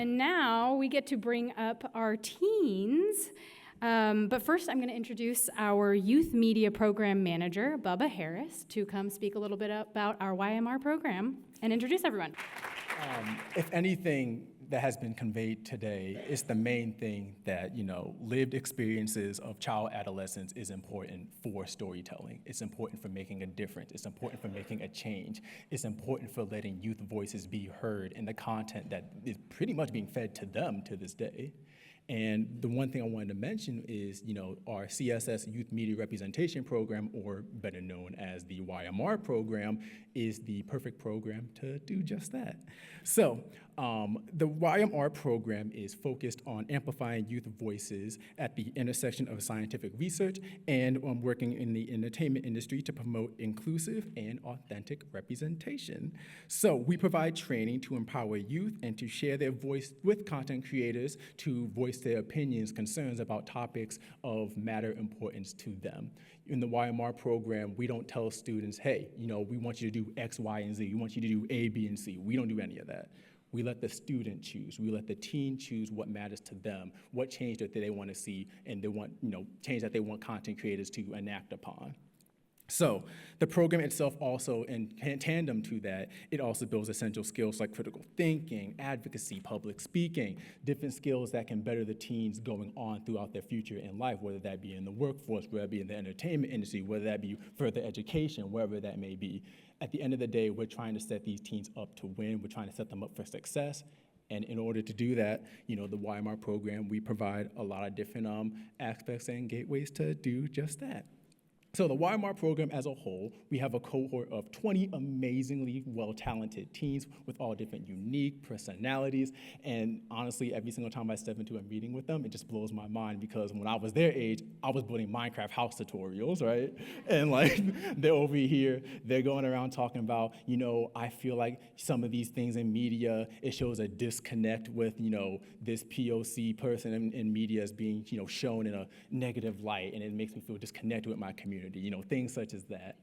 And now we get to bring up our teens. But first, I'm going to introduce our Youth Media Program Manager, Bubba Harris, to come speak a little bit about our YMR program and introduce everyone. If anything that has been conveyed today is the main thing that, lived experiences of child adolescence is important for storytelling. It's important for making a difference. It's important for making a change. It's important for letting youth voices be heard in the content that is pretty much being fed to them to this day. And the one thing I wanted to mention is, our CSS Youth Media Representation Program, or better known as the YMR program, is the perfect program to do just that. So the YMR program is focused on amplifying youth voices at the intersection of scientific research and on working in the entertainment industry to promote inclusive and authentic representation. So we provide training to empower youth and to share their voice with content creators to voice their opinions, concerns about topics of matter importance to them. In the YMR program, we don't tell students, hey, we want you to do X, Y, and Z. We want you to do A, B, and C. We don't do any of that. We let the student choose. We let the teen choose what matters to them, what change that they want to see, and they want, change that they want content creators to enact upon. So the program itself also, in tandem to that, it also builds essential skills like critical thinking, advocacy, public speaking, different skills that can better the teens going on throughout their future in life, whether that be in the workforce, whether that be in the entertainment industry, whether that be further education, wherever that may be. At the end of the day, we're trying to set these teens up to win. We're trying to set them up for success. And in order to do that, the YMR program, we provide a lot of different aspects and gateways to do just that. So the YMR program as a whole, we have a cohort of 20 amazingly well-talented teens with all different unique personalities. And honestly, every single time I step into a meeting with them, it just blows my mind because when I was their age, I was building Minecraft house tutorials, right? And they're over here, they're going around talking about, I feel like some of these things in media, it shows a disconnect with, this POC person in media as being, shown in a negative light, and it makes me feel disconnected with my community. Things such as that.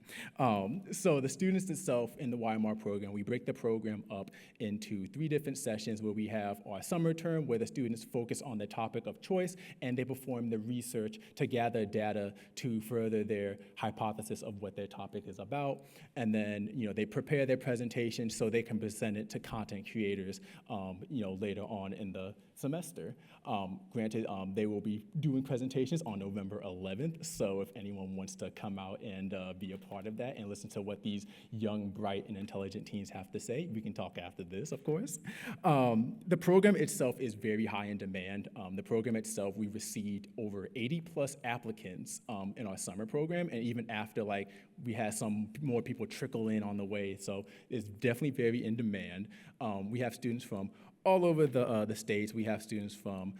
So the students itself in the YMR program, we break the program up into 3 different sessions where we have our summer term where the students focus on the topic of choice and they perform the research to gather data to further their hypothesis of what their topic is about. And then, they prepare their presentation so they can present it to content creators, later on in the semester. Granted, they will be doing presentations on November 11th, so if anyone wants to come out and be a part of that and listen to what these young, bright, and intelligent teens have to say, we can talk after this, of course. The program itself is very high in demand. The program itself, we received over 80+ applicants in our summer program, and even after, we had some more people trickle in on the way, so it's definitely very in demand. We have students from all over the states. We have students from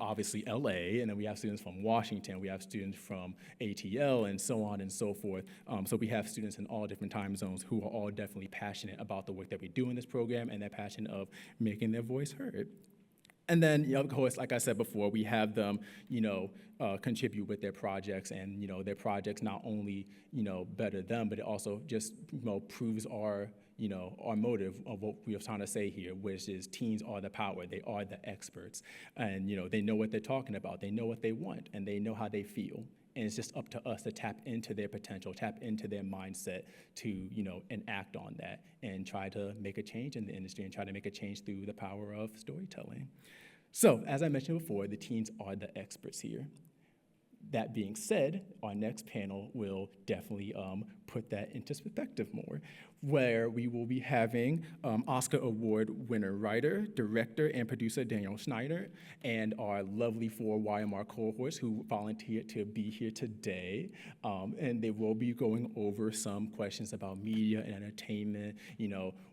obviously LA, and then we have students from Washington, we have students from ATL, and so on and so forth. So we have students in all different time zones who are all definitely passionate about the work that we do in this program, and they're passionate of making their voice heard. And then, of course, like I said before, we have them, contribute with their projects, and their projects not only, better them, but it also just, proves our motive of what we are trying to say here, which is teens are the power, they are the experts, and they know what they're talking about, they know what they want, and they know how they feel. And it's just up to us to tap into their potential, tap into their mindset to, enact on that and try to make a change in the industry and try to make a change through the power of storytelling. So, as I mentioned before, the teens are the experts here. That being said, our next panel will definitely put that into perspective more, where we will be having Oscar Award winner writer, director, and producer Daniel Scheinert, and our lovely 4 YMR cohorts who volunteered to be here today. And they will be going over some questions about media and entertainment.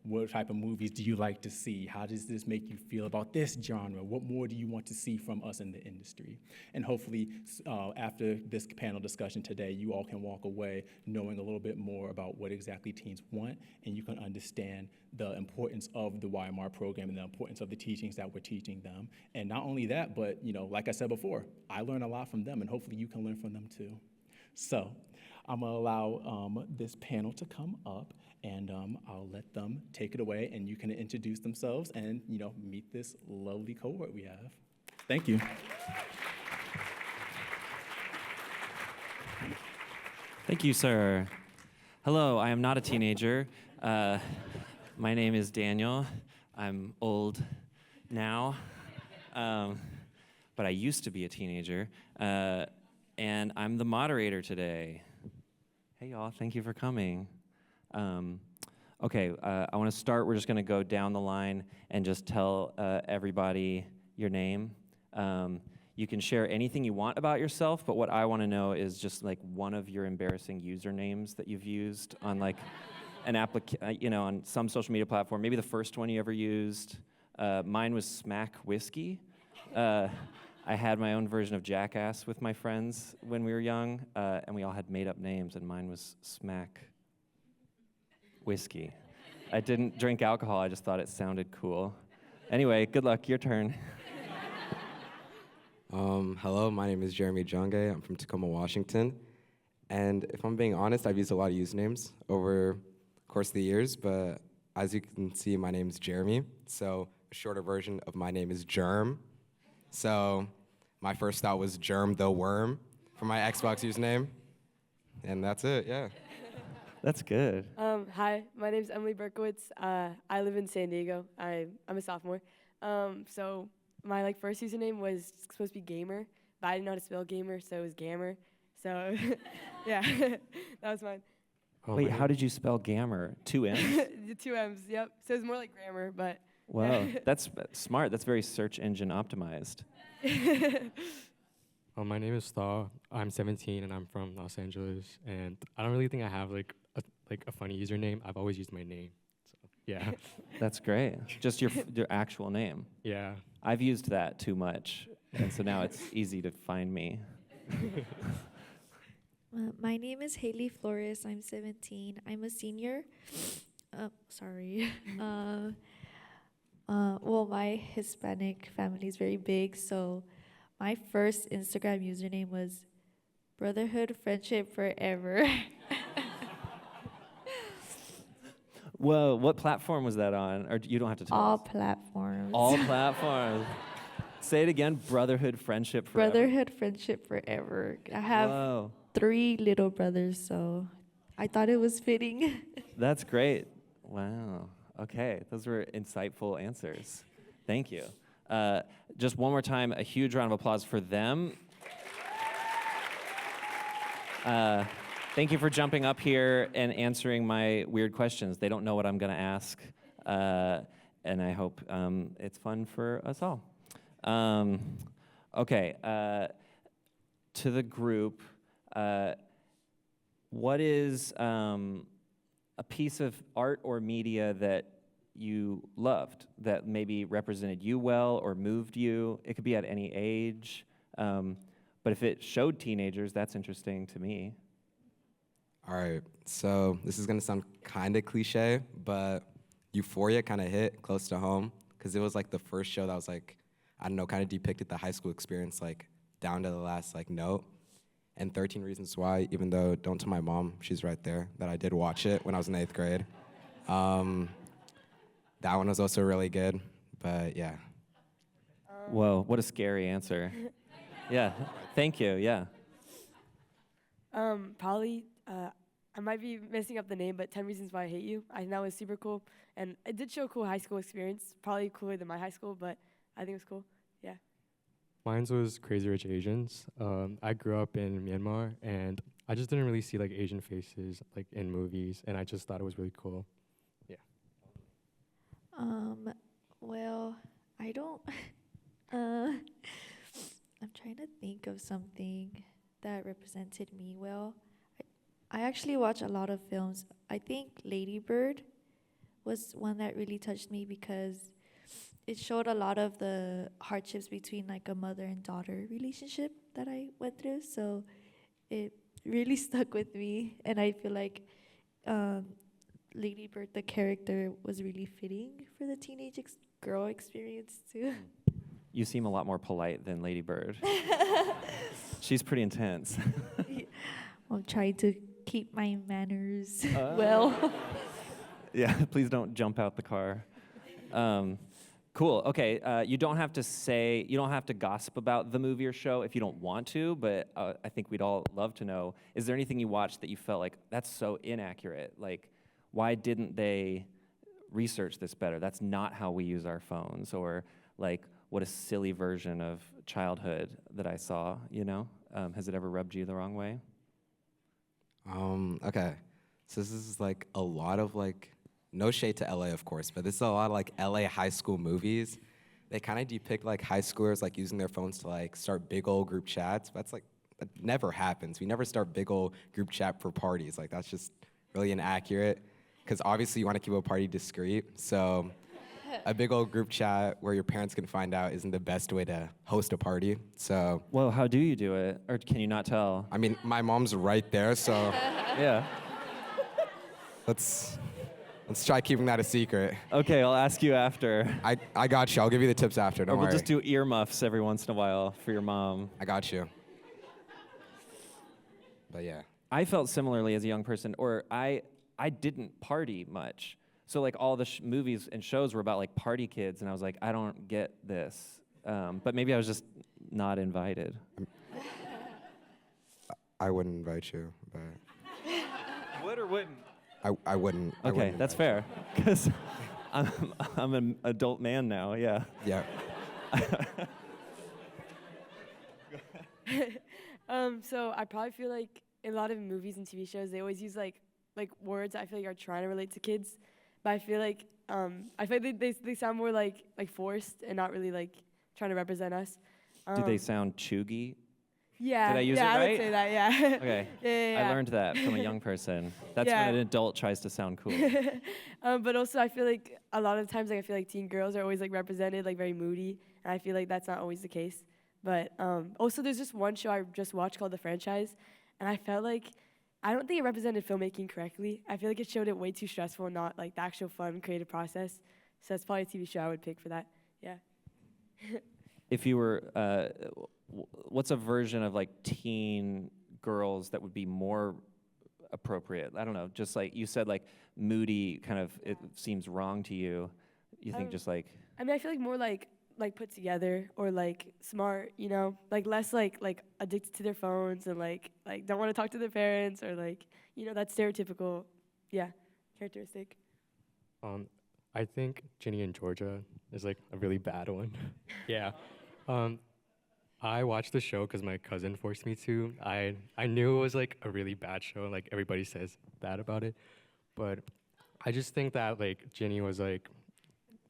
What type of movies do you like to see? How does this make you feel about this genre? What more do you want to see from us in the industry? And hopefully, after this panel discussion today, you all can walk away knowing a little bit more about what exactly teens want, and you can understand the importance of the YMR program and the importance of the teachings that we're teaching them. And not only that, but like I said before, I learn a lot from them, and hopefully you can learn from them too. So I'm gonna allow this panel to come up, And I'll let them take it away, and you can introduce themselves and, meet this lovely cohort we have. Thank you. Thank you, sir. Hello, I am not a teenager. My name is Daniel. I'm old now, but I used to be a teenager, and I'm the moderator today. Hey, y'all, thank you for coming. Okay, I want to start. We're just going to go down the line and just tell everybody your name. You can share anything you want about yourself, but what I want to know is just like one of your embarrassing usernames that you've used on like an on some social media platform. Maybe the first one you ever used. Mine was Smack Whiskey. I had my own version of Jackass with my friends when we were young, and we all had made-up names, and mine was Smack Whiskey. I didn't drink alcohol. I just thought it sounded cool. Anyway, good luck. Your turn. Hello, my name is Jeremy Jonge. I'm from Tacoma, Washington. And if I'm being honest, I've used a lot of usernames over the course of the years, but as you can see, my name is Jeremy. So a shorter version of my name is Germ. So my first thought was Germ the Worm for my Xbox username. And that's it, yeah. That's good. Hi, my name's Emily Berkowitz. I live in San Diego. I'm a sophomore. So my first username was supposed to be Gamer, but I didn't know how to spell Gamer, so it was Gammer. So yeah, that was mine. Wait, how did you spell Gammer? 2 M's? The 2 M's, yep. So it's more like grammar, but. Wow, that's smart. That's very search engine optimized. My name is Thaw. I'm 17 and I'm from Los Angeles. And I don't really think I have a funny username. I've always used my name. So yeah. That's great. Just your actual name. Yeah. I've used that too much, and so now it's easy to find me. My name is Haley Flores. I'm 17. I'm a senior. Sorry. Well, my Hispanic family is very big, so my first Instagram username was Brotherhood Friendship Forever. Whoa, what platform was that on? Or you don't have to tell All us. platforms. All platforms. Say it again, Brotherhood Friendship Forever. Brotherhood Friendship Forever. I have Whoa. 3 little brothers, so I thought it was fitting. That's great. Wow. Okay, those were insightful answers. Thank you. Just one more time, a huge round of applause for them. Thank you for jumping up here and answering my weird questions. They don't know what I'm going to ask, and I hope it's fun for us all. Okay, to the group, what is a piece of art or media that you loved, that maybe represented you well or moved you? It could be at any age, but if it showed teenagers, that's interesting to me. All right, so this is gonna sound kind of cliche, but Euphoria kind of hit close to home because it was like the first show that was like, I don't know, kind of depicted the high school experience like down to the last like note. And 13 Reasons Why, even though don't tell my mom, she's right there, that I did watch it when I was in 8th grade. That one was also really good, but yeah. Whoa, what a scary answer. Yeah, thank you, yeah. Probably, I might be messing up the name, but 10 Reasons Why I Hate You. I think that was super cool. And it did show a cool high school experience, probably cooler than my high school, but I think it was cool. Yeah. Mine was Crazy Rich Asians. I grew up in Myanmar, and I just didn't really see like Asian faces like in movies, and I just thought it was really cool. Yeah. Well, I don't. I'm trying to think of something that represented me well. I actually watch a lot of films. I think Lady Bird was one that really touched me because it showed a lot of the hardships between like a mother and daughter relationship that I went through. So it really stuck with me, and I feel like Lady Bird, the character, was really fitting for the teenage girl experience too. You seem a lot more polite than Lady Bird. She's pretty intense. I'm trying to keep my manners well. Yeah, please don't jump out the car. Cool. Okay, you don't have to gossip about the movie or show if you don't want to, but I think we'd all love to know, is there anything you watched that you felt like, that's so inaccurate? Like, why didn't they research this better? That's not how we use our phones. Or like, what a silly version of childhood that I saw, you know? Has it ever rubbed you the wrong way? Okay. So this is like a lot of like, no shade to LA, of course, but this is a lot of like LA high school movies. They kind of depict like high schoolers like using their phones to like start big old group chats. That's like, that never happens. We never start big old group chat for parties. Like that's just really inaccurate. Because obviously you want to keep a party discreet. So a big old group chat where your parents can find out isn't the best way to host a party. So, Well, how do you do it? Or can you not tell? I mean, my mom's right there, so Yeah. let's try keeping that a secret. Okay, I'll ask you after. I got you. I'll give you the tips after. Or Don't we'll worry. just do earmuffs every once in a while for your mom. I got you. But yeah. I felt similarly as a young person, or I didn't party much. So like all the movies and shows were about like party kids, and I was like, I don't get this. But maybe I was just not invited. I wouldn't invite you, but Would or wouldn't? I wouldn't. I Okay, wouldn't that's invite fair. Because I'm an adult man now. Yeah. you. Yeah. So I probably feel like in a lot of movies and TV shows, they always use like words I feel like are trying to relate to kids, but I feel like they sound more like forced and not really like trying to represent us. Do they sound chuggy? Yeah. Did I use yeah, it I right? would say that. Yeah. Okay. yeah. I learned that from a young person. That's Yeah. when an adult tries to sound cool. But also I feel like a lot of times like I feel like teen girls are always like represented like very moody, and I feel like that's not always the case. But also there's just one show I just watched called The Franchise, and I felt like I don't think it represented filmmaking correctly. I feel like it showed it way too stressful and not like the actual fun creative process. So that's probably a TV show I would pick for that. Yeah. If you were, what's a version of like teen girls that would be more appropriate? I don't know, just like you said, like moody kind of, it seems wrong to you. You think just like, I mean, I feel like more like put together or like smart, you know, like less like addicted to their phones and like don't want to talk to their parents or like, you know, that stereotypical, characteristic. I think Ginny and Georgia is like a really bad one. Yeah. I watched the show because my cousin forced me to. I knew it was like a really bad show. Like everybody says bad about it, but I just think that like Ginny was like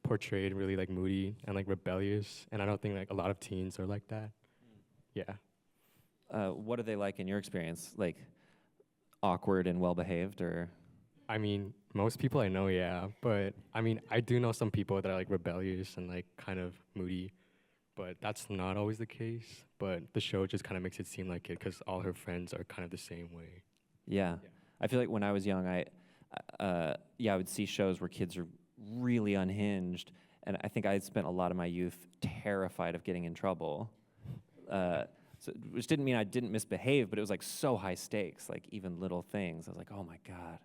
portrayed really like moody and like rebellious, and I don't think like a lot of teens are like that. Yeah. what are they like in your experience? Like awkward and well behaved, or? I mean, most people I know, yeah, but I mean, I do know some people that are like rebellious and like kind of moody, but that's not always the case. But the show just kind of makes it seem like it because all her friends are kind of the same way. Yeah. I feel like when I was young, I would see shows where kids are really unhinged, and I think I spent a lot of my youth terrified of getting in trouble. Which didn't mean I didn't misbehave, but it was like so high stakes, like even little things. I was like, oh my God,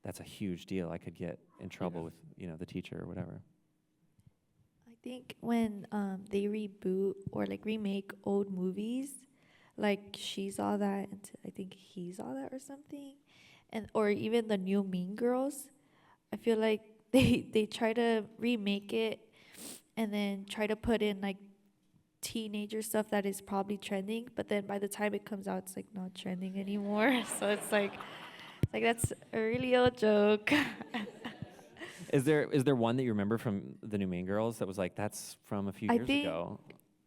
that's a huge deal. I could get in trouble with, the teacher or whatever. I think when they reboot or like remake old movies, like she saw that, and I think he saw that or something, or even the new Mean Girls, I feel like they try to remake it and then try to put in like teenager stuff that is probably trending, but then by the time it comes out, it's like not trending anymore. So it's like that's a really old joke. Is there one that you remember from the new Mean Girls that was like, that's from a few years ago?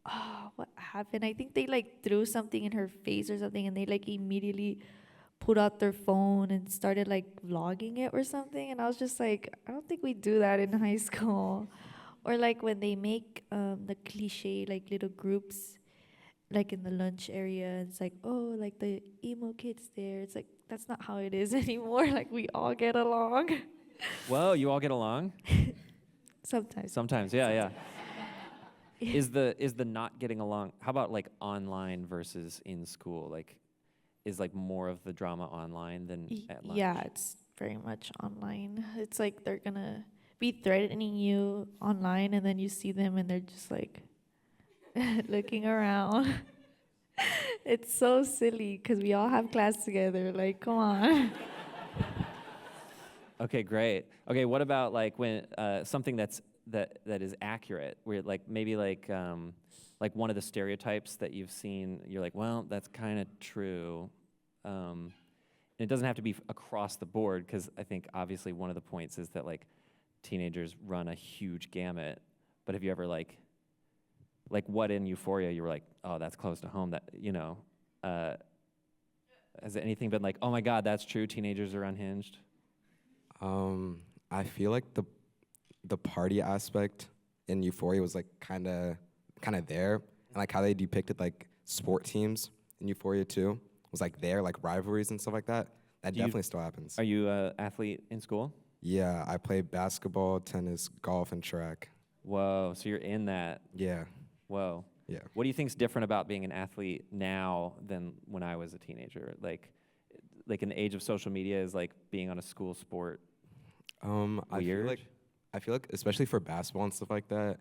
Oh, what happened? I think they like threw something in her face or something, and they like immediately put out their phone and started like vlogging it or something. And I was just like, I don't think we do that in high school. Or like when they make the cliche like little groups, like in the lunch area, and it's like, oh, like the emo kids there. It's like that's not how it is anymore. Like we all get along. Whoa, you all get along? Sometimes. Sometimes, yeah. Is the not getting along? How about like online versus in school? Like, is like more of the drama online than at lunch? Yeah, it's very much online. It's like they're gonna be threatening you online, and then you see them and they're just like looking around. It's so silly because we all have class together. Like, come on. Okay, great. Okay, what about like when something that is accurate, where like maybe like one of the stereotypes that you've seen, you're like, well, that's kind of true. And it doesn't have to be across the board, because I think obviously one of the points is that like teenagers run a huge gamut. But have you ever like what in Euphoria you were like, oh, that's close to home, that, you know, has anything been like, oh my God, that's true, teenagers are unhinged? I feel like the party aspect in Euphoria was like kind of there, and like how they depicted like sport teams in Euphoria too was like there, like rivalries and stuff like that. That definitely still happens. Are you an athlete in school? Yeah, I play basketball, tennis, golf, and track. Whoa, so you're in that. Yeah, Whoa. yeah. What do you think's different about being an athlete now than when I was a teenager? Like in the age of social media, is like being on a school sport weird? I feel like especially for basketball and stuff like that,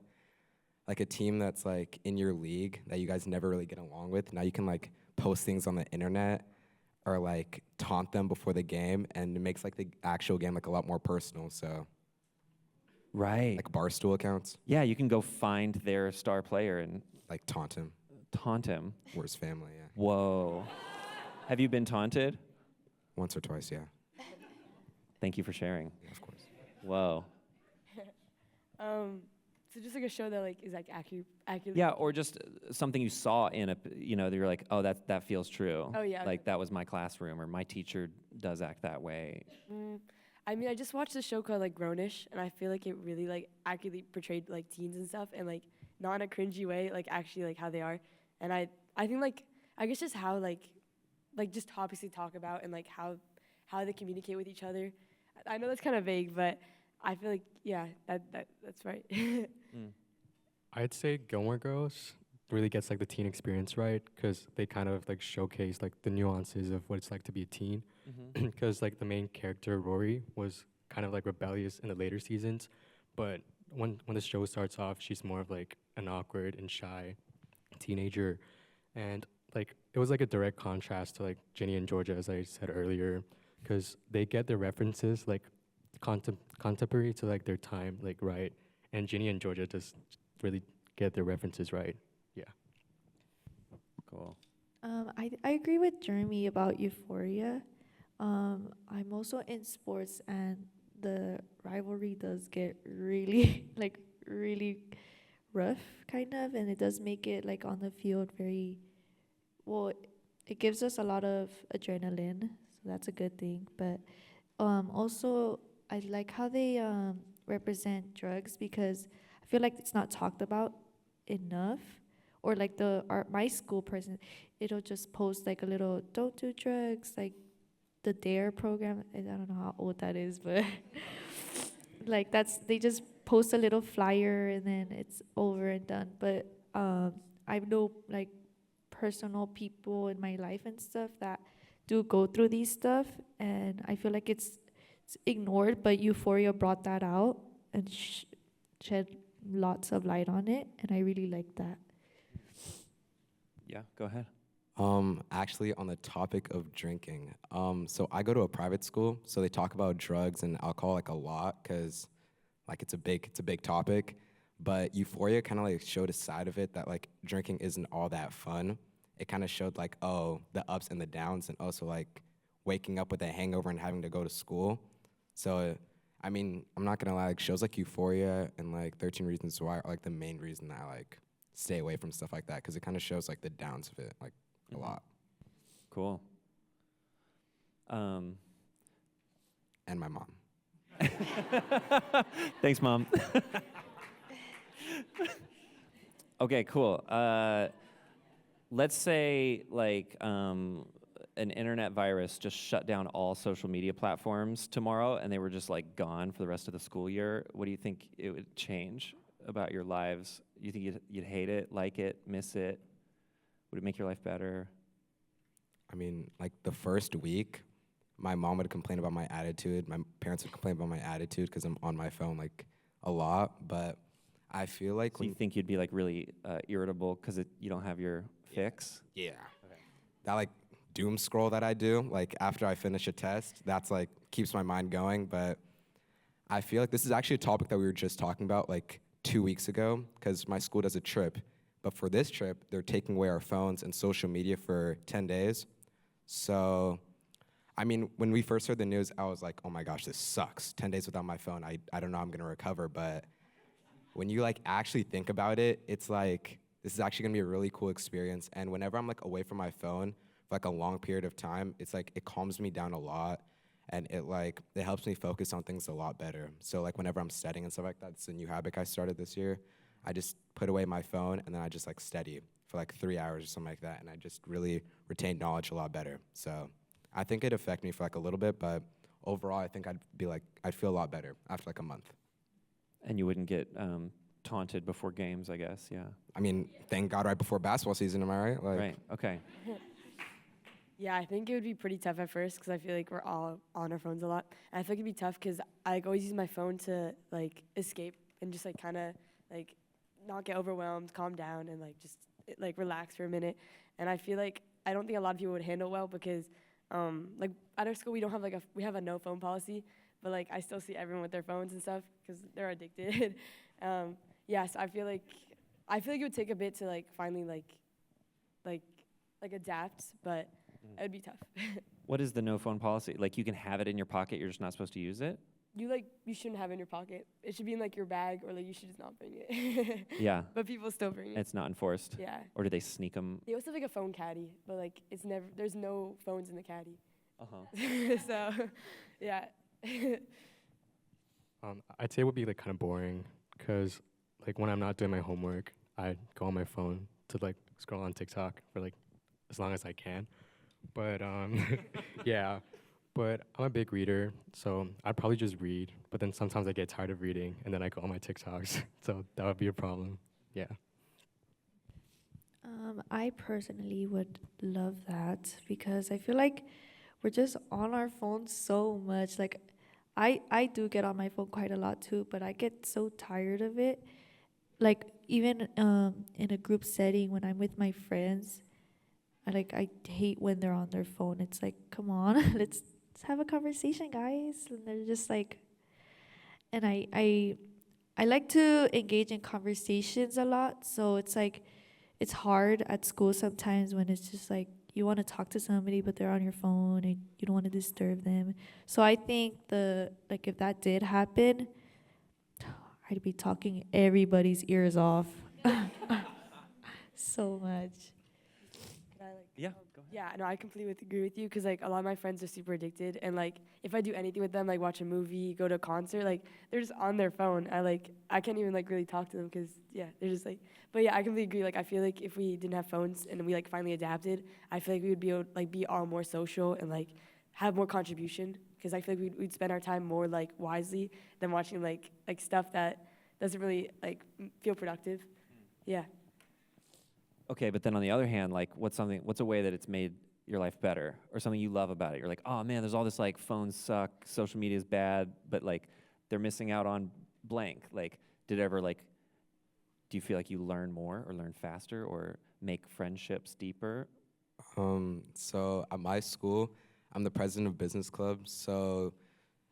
like a team that's like in your league that you guys never really get along with, now you can like post things on the internet or like taunt them before the game, and it makes like the actual game like a lot more personal. So Right. like Barstool accounts, Yeah, you can go find their star player and like taunt him taunt him. or his family. Yeah, Whoa. Have you been taunted? once or twice. Yeah, Thank you for sharing. yeah, of course. Whoa. So just like a show that like is like accurate. Yeah, or just something you saw in a, you know, that you're like, oh, that feels true. Oh, yeah, Like okay. that was my classroom, or my teacher does act that way. I mean, I just watched a show called like Grownish, and I feel like it really like accurately portrayed like teens and stuff, and like not in a cringy way, like actually like how they are. And I think like I guess just how like just topics they talk about, and like how they communicate with each other. I know that's kind of vague, but I feel like yeah, that's right. I'd say Gilmore Girls really gets like the teen experience right, because they kind of like showcase like the nuances of what it's like to be a teen. Because like the main character Rory was kind of like rebellious in the later seasons, but when the show starts off, she's more of like an awkward and shy teenager, and like it was like a direct contrast to like Ginny and Georgia, as I said earlier, because they get their references like contemporary to like their time, like right, and Ginny and Georgia just really get their references right. Yeah. Cool. I agree with Jeremy about Euphoria. I'm also in sports, and the rivalry does get really, like, really rough, kind of, and it does make it, like, on the field very, well, it gives us a lot of adrenaline, so that's a good thing. But also, I like how they represent drugs, because I feel like it's not talked about enough. Or like my school person, it'll just post like a little "don't do drugs," like the DARE program. I don't know how old that is, but like they just post a little flyer and then it's over and done. But I know like personal people in my life and stuff that do go through these stuff, and I feel like it's ignored. But Euphoria brought that out and shed lots of light on it, and I really like that. Yeah, go ahead. Actually, on the topic of drinking, so I go to a private school, so they talk about drugs and alcohol like a lot, cause like it's a big topic. But Euphoria kind of like showed a side of it that like drinking isn't all that fun. It kind of showed like, oh, the ups and the downs, and also like waking up with a hangover and having to go to school. So I mean, I'm not gonna lie, like shows like Euphoria and like 13 Reasons Why are like the main reason that I like stay away from stuff like that, because it kind of shows like the downs of it like a lot. Cool. And my mom. Thanks, Mom. Okay, cool. Let's say like an internet virus just shut down all social media platforms tomorrow, and they were just like gone for the rest of the school year. What do you think it would change about your lives? You think you'd hate it, like it, miss it? Would it make your life better? I mean, like the first week, my mom would complain about my attitude. My parents would complain about my attitude because I'm on my phone like a lot. But I feel like So you think you'd be like really irritable because you don't have your fix? yeah, that like doom scroll that I do like after I finish a test, that's like keeps my mind going. But I feel like this is actually a topic that we were just talking about like 2 weeks ago because my school does a trip. But for this trip, they're taking away our phones and social media for 10 days. So, I mean, when we first heard the news, I was like, oh my gosh, this sucks. 10 days without my phone, I don't know how I'm gonna recover. But when you like actually think about it, it's like, this is actually gonna be a really cool experience. And whenever I'm like away from my phone for like a long period of time, it's like, it calms me down a lot. And it helps me focus on things a lot better. So like whenever I'm studying and stuff like that, it's a new habit I started this year. I just put away my phone and then I just like study for like 3 hours or something like that. And I just really retain knowledge a lot better. So I think it'd affect me for like a little bit, but overall I think I'd feel a lot better after like a month. And you wouldn't get taunted before games, I guess, yeah. I mean, thank God right before basketball season, am I right? Like, Right, okay. Yeah, I think it would be pretty tough at first because I feel like we're all on our phones a lot. And I feel like it'd be tough because I like always use my phone to like escape and just like kind of like not get overwhelmed, calm down, and like just like relax for a minute. And I feel like I don't think a lot of people would handle well because like at our school we don't have like we have a no phone policy, but like I still see everyone with their phones and stuff because they're addicted. Yeah, so I feel like it would take a bit to like finally like adapt, but it would be tough. What is the no phone policy? Like you can have it in your pocket, you're just not supposed to use it? You shouldn't have it in your pocket. It should be in like your bag, or like you should just not bring it. Yeah. But people still bring it. It's not enforced? Yeah. Or do they sneak them? They also have like a phone caddy, but like there's no phones in the caddy. Uh-huh. So, yeah. I'd say it would be like kind of boring because like when I'm not doing my homework, I go on my phone to like scroll on TikTok for like as long as I can. But yeah, but I'm a big reader, so I'd probably just read. But then sometimes I get tired of reading, and then I go on my TikToks. So that would be a problem. Yeah. I personally would love that because I feel like we're just on our phones so much. Like, I do get on my phone quite a lot too, but I get so tired of it. Like, even in a group setting when I'm with my friends, I hate when they're on their phone. It's like, come on, let's have a conversation, guys. And they're just like, and I like to engage in conversations a lot. So it's like, it's hard at school sometimes when it's just like you want to talk to somebody, but they're on your phone and you don't want to disturb them. So I think if that did happen, I'd be talking everybody's ears off so much. Yeah, go ahead. Yeah, no, I completely agree with you because like a lot of my friends are super addicted, and like if I do anything with them, like watch a movie, go to a concert, like they're just on their phone. I can't even like really talk to them because yeah, they're just like. But yeah, I completely agree. Like I feel like if we didn't have phones and we like finally adapted, I feel like we would be able to like be all more social and like have more contribution because I feel like we'd spend our time more like wisely than watching like stuff that doesn't really like feel productive. Yeah. Okay, but then on the other hand, like what's a way that it's made your life better or something you love about it? You're like, oh man, there's all this like phones suck, social media is bad, but like they're missing out on blank. Like, do you feel like you learn more or learn faster or make friendships deeper? So at my school, I'm the president of business club. So,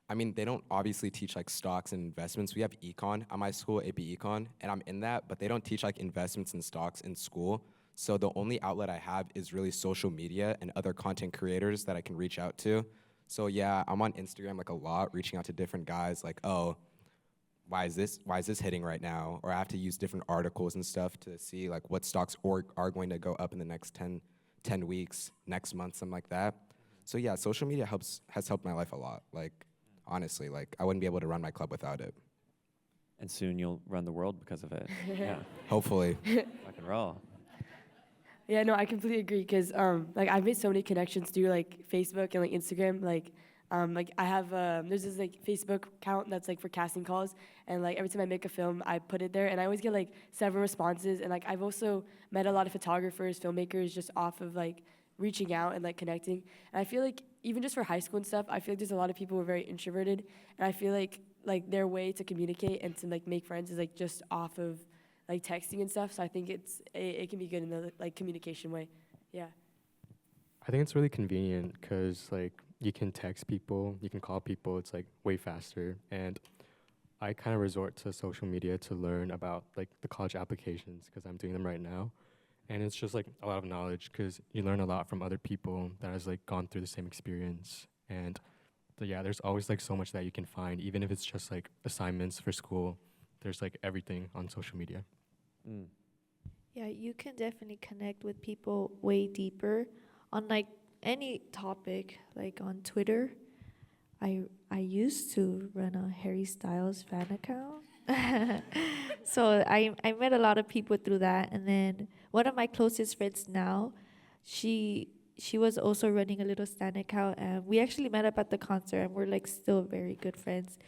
I mean, they don't obviously teach like stocks and investments. We have econ at my school, AP Econ, and I'm in that, but they don't teach like investments and stocks in school. So the only outlet I have is really social media and other content creators that I can reach out to. So yeah, I'm on Instagram like a lot, reaching out to different guys like, oh, why is this hitting right now? Or I have to use different articles and stuff to see like what stocks are going to go up in the next 10 weeks, next month, something like that. So yeah, social media has helped my life a lot. Like, honestly, like I wouldn't be able to run my club without it. And soon you'll run the world because of it. Yeah, Hopefully. rock and roll. Yeah, no, I completely agree because like I've made so many connections through like Facebook and like Instagram. Like I have there's this like Facebook account that's like for casting calls, and like every time I make a film, I put it there, and I always get like several responses. And like I've also met a lot of photographers, filmmakers, just off of like reaching out and like connecting. And I feel like even just for high school and stuff, I feel like there's a lot of people who are very introverted, and I feel like their way to communicate and to like make friends is like just off of like texting and stuff. So I think it can be good in the like communication way. Yeah. I think it's really convenient because like you can text people, you can call people. It's like way faster, and I kind of resort to social media to learn about like the college applications because I'm doing them right now, and it's just like a lot of knowledge because you learn a lot from other people that has like gone through the same experience. And yeah, there's always like so much that you can find, even if it's just like assignments for school. There's like everything on social media. Mm. Yeah, you can definitely connect with people way deeper on like any topic, like on Twitter. I used to run a Harry Styles fan account. So I met a lot of people through that, and then one of my closest friends now, she was also running a little stan account, and we actually met up at the concert, and we're like still very good friends.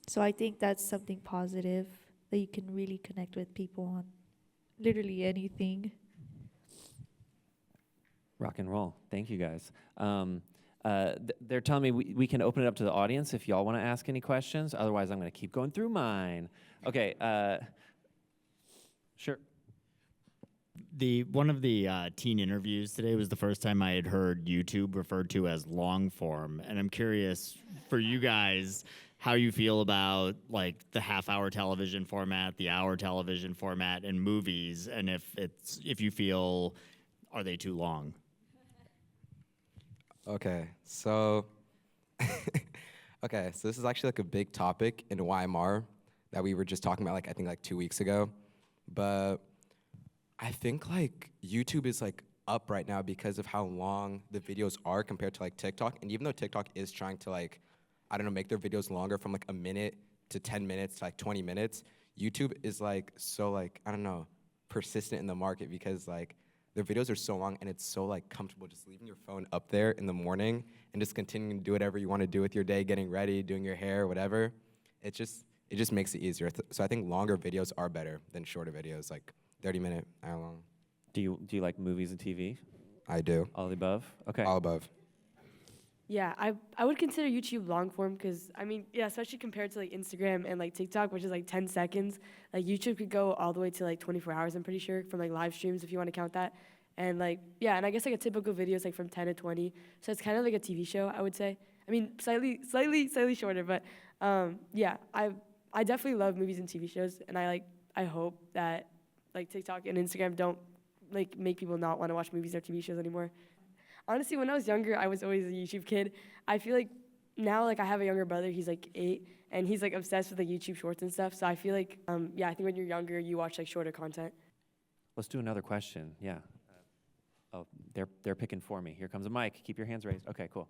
So I think that's something positive, that you can really connect with people on literally anything. Rock and roll. Thank you, guys. They're telling me we can open it up to the audience if y'all want to ask any questions. Otherwise, I'm going to keep going through mine. Okay. Sure. One of the teen interviews today was the first time I had heard YouTube referred to as long form, and I'm curious for you guys how you feel about like the half-hour television format, the hour television format, and movies, and if you feel, are they too long? Okay, so this is actually like a big topic in YMR that we were just talking about like I think like 2 weeks ago. But I think like YouTube is like up right now because of how long the videos are compared to like TikTok. And even though TikTok is trying to like, I don't know, make their videos longer from like a minute to 10 minutes to like 20 minutes, YouTube is like so like, I don't know, persistent in the market because like their videos are so long and it's so like comfortable just leaving your phone up there in the morning and just continuing to do whatever you want to do with your day, getting ready, doing your hair, whatever. It just makes it easier. So I think longer videos are better than shorter videos, like 30-minute, hour long. Do you like movies and TV? I do. All the above? Okay. All above. Yeah, I would consider YouTube long form because, I mean, yeah, especially compared to like Instagram and like TikTok, which is like 10 seconds. Like YouTube could go all the way to like 24 hours, I'm pretty sure, from like live streams if you want to count that. And like, yeah, and I guess like a typical video is like from 10 to 20. So it's kind of like a TV show, I would say. I mean, slightly shorter, but yeah, I definitely love movies and TV shows, and I hope that like TikTok and Instagram don't like make people not want to watch movies or TV shows anymore. Honestly, when I was younger, I was always a YouTube kid. I feel like now, like, I have a younger brother. He's, like, 8, and he's, like, obsessed with, like, YouTube Shorts and stuff. So I feel like, yeah, I think when you're younger, you watch, like, shorter content. Let's do another question. Yeah. Oh, they're picking for me. Here comes a mic. Keep your hands raised. Okay, cool.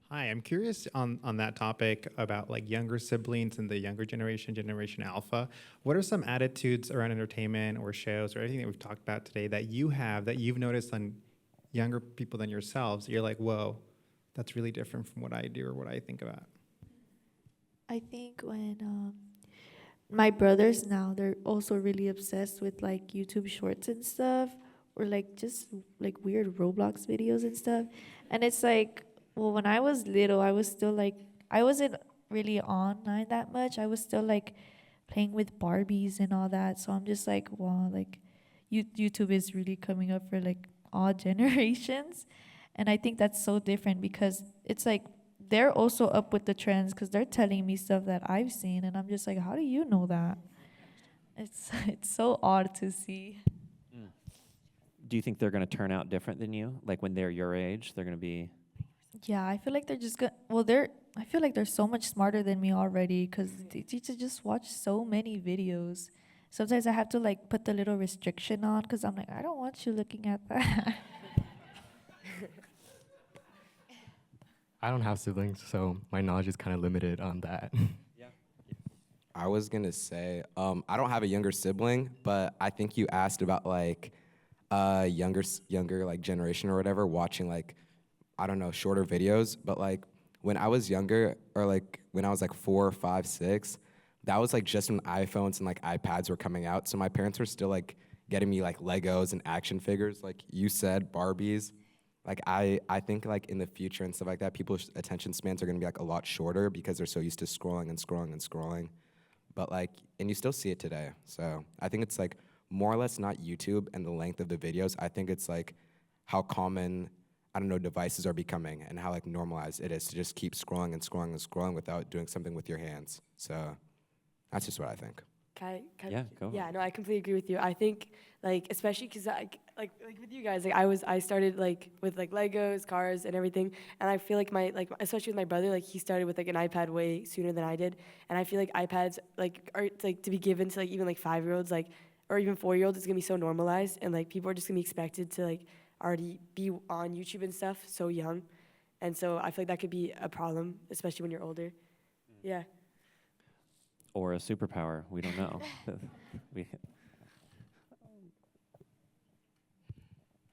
Hi, I'm curious on that topic about like younger siblings and the younger generation, Generation Alpha. What are some attitudes around entertainment or shows or anything that we've talked about today that you've noticed on younger people than yourselves? You're like, whoa, that's really different from what I do or what I think about. I think when my brothers now, they're also really obsessed with like YouTube Shorts and stuff, or like just like weird Roblox videos and stuff. And it's like, well, when I was little, I was still like, I wasn't really online that much. I was still like playing with Barbies and all that. So I'm just like, wow, like YouTube is really coming up for like all generations. And I think that's so different because it's like they're also up with the trends because they're telling me stuff that I've seen. And I'm just like, how do you know that? It's so odd to see. Do you think they're going to turn out different than you? Like when they're your age, they're going to be... Yeah, I feel like they're just I feel like they're so much smarter than me already because they just watch so many videos. Sometimes I have to like put the little restriction on because I'm like, I don't want you looking at that. I don't have siblings, so my knowledge is kind of limited on that. I was gonna say, I don't have a younger sibling, but I think you asked about like younger like generation or whatever watching like, I don't know, shorter videos. But like when I was younger, or like when I was like 4, 5, 6, that was like just when iPhones and like iPads were coming out. So my parents were still like getting me like Legos and action figures, like you said, Barbies. Like I think like in the future and stuff like that, people's attention spans are gonna be like a lot shorter because they're so used to scrolling and scrolling and scrolling. But like, and you still see it today. So I think it's like more or less not YouTube and the length of the videos. I think it's like how common, I don't know, devices are becoming and how like normalized it is to just keep scrolling and scrolling and scrolling without doing something with your hands. So that's just what I think. Yeah, go. Yeah, no, I completely agree with you. I think, like, especially because, like with you guys, like, I started, like, with, like, Legos, cars, and everything, and I feel like especially with my brother, like, he started with, like, an iPad way sooner than I did, and I feel like iPads, like, are, like, to be given to, like, even, like, 5-year-olds, like, or even 4-year-olds, it's gonna be so normalized, and, like, people are just gonna be expected to, like, already be on YouTube and stuff so young, and so I feel like that could be a problem, especially when you're older. Yeah. Or a superpower. We don't know. we,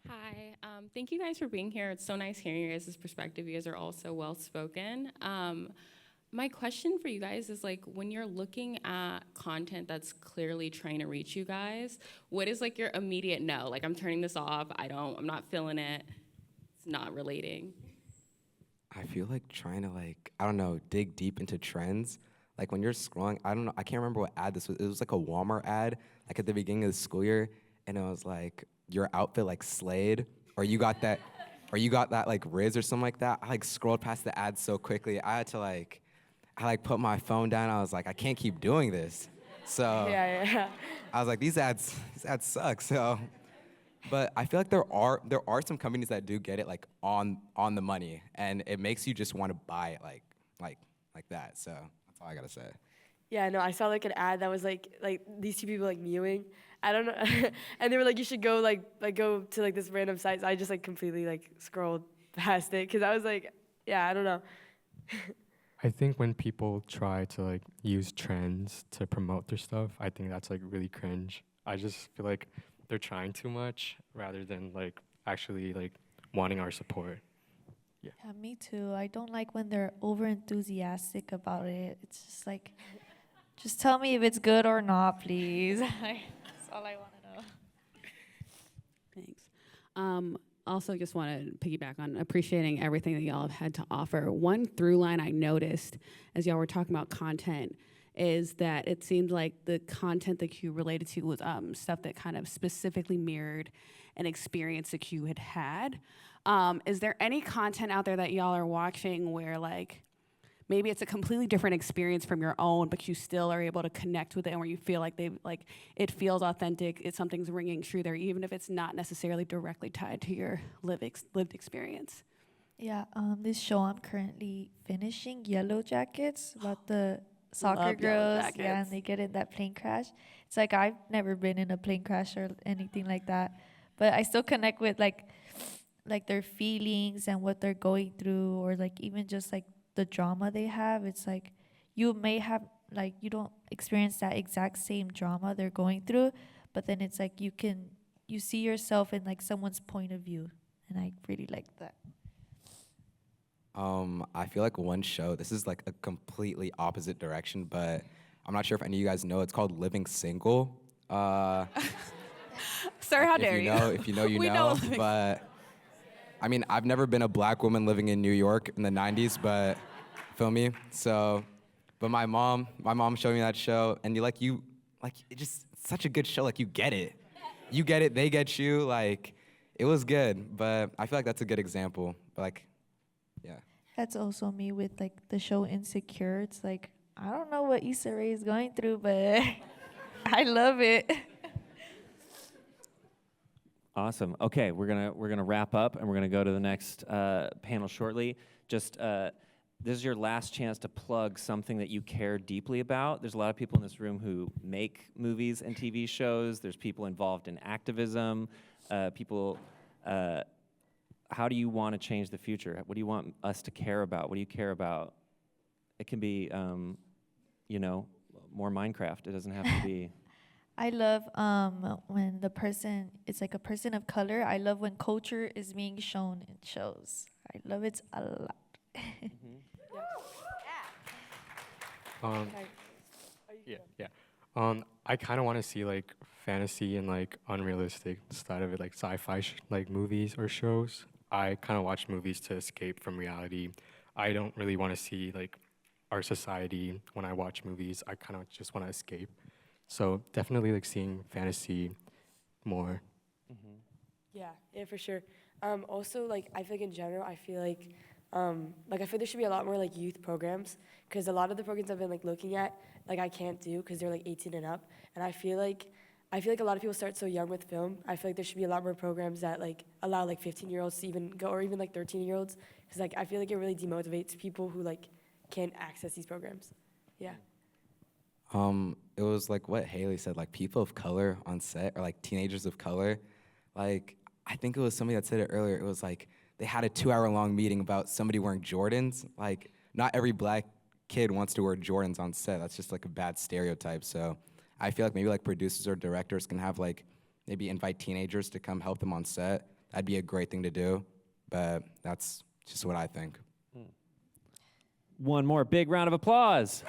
Hi, thank you guys for being here. It's so nice hearing your guys' perspective. You guys are all so well spoken. My question for you guys is like, when you're looking at content that's clearly trying to reach you guys, what is like your immediate no? Like, I'm turning this off. I'm not feeling it. It's not relating. I feel like trying to like, I don't know, dig deep into trends. Like when you're scrolling, I don't know, I can't remember what ad this was. It was like a Walmart ad, like at the beginning of the school year, and it was like your outfit like slayed, or you got that, like Riz or something like that. I like scrolled past the ad so quickly. I like put my phone down. I was like, I can't keep doing this. So Yeah. I was like, these ads suck. So, but I feel like there are some companies that do get it like on the money, and it makes you just want to buy it like that. So that's all I gotta say. Yeah, no, I saw like an ad that was like these two people like mewing. I don't know, and they were like, you should go go to like this random site. So I just like completely like scrolled past it because I was like, yeah, I don't know. I think when people try to like use trends to promote their stuff, I think that's like really cringe. I just feel like they're trying too much rather than like actually like wanting our support. Yeah, me too. I don't like when they're over enthusiastic about it. It's just like, just tell me if it's good or not, please. That's all I want to know. Thanks. Also, just want to piggyback on appreciating everything that y'all have had to offer. One through line I noticed as y'all were talking about content is that it seemed like the content that Q related to was stuff that kind of specifically mirrored an experience that Q had had. Is there any content out there that y'all are watching where like maybe it's a completely different experience from your own, but you still are able to connect with it, and where you feel like it feels authentic, something's ringing true there, even if it's not necessarily directly tied to your lived experience? Yeah, this show I'm currently finishing, Yellow Jackets, about the soccer Love Yellow girls. Yeah, and Jackets. they get in that plane crash. It's like I've never been in a plane crash or anything like that, but I still connect with like their feelings and what they're going through, or like even just like the drama they have. It's like you may have like you don't experience that exact same drama they're going through, but then it's like you see yourself in like someone's point of view, and I really like that. I feel like one show, this is like a completely opposite direction, but I'm not sure if any of you guys know. It's called Living Single. Sir, how if dare you you? know, if you know, you We know. know. But I mean, I've never been a black woman living in New York in the 90s, but feel me? So, but my mom showed me that show, and it's just such a good show. Like, you get it, they get you. Like, it was good, but I feel like that's a good example. But like, yeah. That's also me with like the show Insecure. It's like I don't know what Issa Rae is going through, but I love it. Awesome. Okay, we're gonna wrap up, and we're gonna go to the next panel shortly. Just this is your last chance to plug something that you care deeply about. There's a lot of people in this room who make movies and TV shows. There's people involved in activism. People. How do you want to change the future? What do you want us to care about? What do you care about? It can be, more Minecraft. It doesn't have to be. I love when it's like a person of color. I love when culture is being shown in shows. I love it a lot. I kind of want to see like fantasy and like unrealistic side of it, like sci-fi like movies or shows. I kind of watch movies to escape from reality. I don't really want to see like our society when I watch movies. I kind of just want to escape. So definitely like seeing fantasy more. Yeah, for sure. Also, like, I feel like in general, I feel like there should be a lot more like youth programs, because a lot of the programs I've been like looking at, like I can't do because they're like 18 and up, and I feel like a lot of people start so young with film. I feel like there should be a lot more programs that like allow like 15-year-olds to even go, or even like 13-year-olds, because like I feel like it really demotivates people who like can't access these programs. Yeah. It was like what Haley said, like people of color on set, or like teenagers of color. Like, I think it was somebody that said it earlier. It was like they had a 2-hour-long meeting about somebody wearing Jordans. Like, not every black kid wants to wear Jordans on set. That's just like a bad stereotype. So I feel like maybe like producers or directors can have like maybe invite teenagers to come help them on set. That'd be a great thing to do. But that's just what I think. One more big round of applause.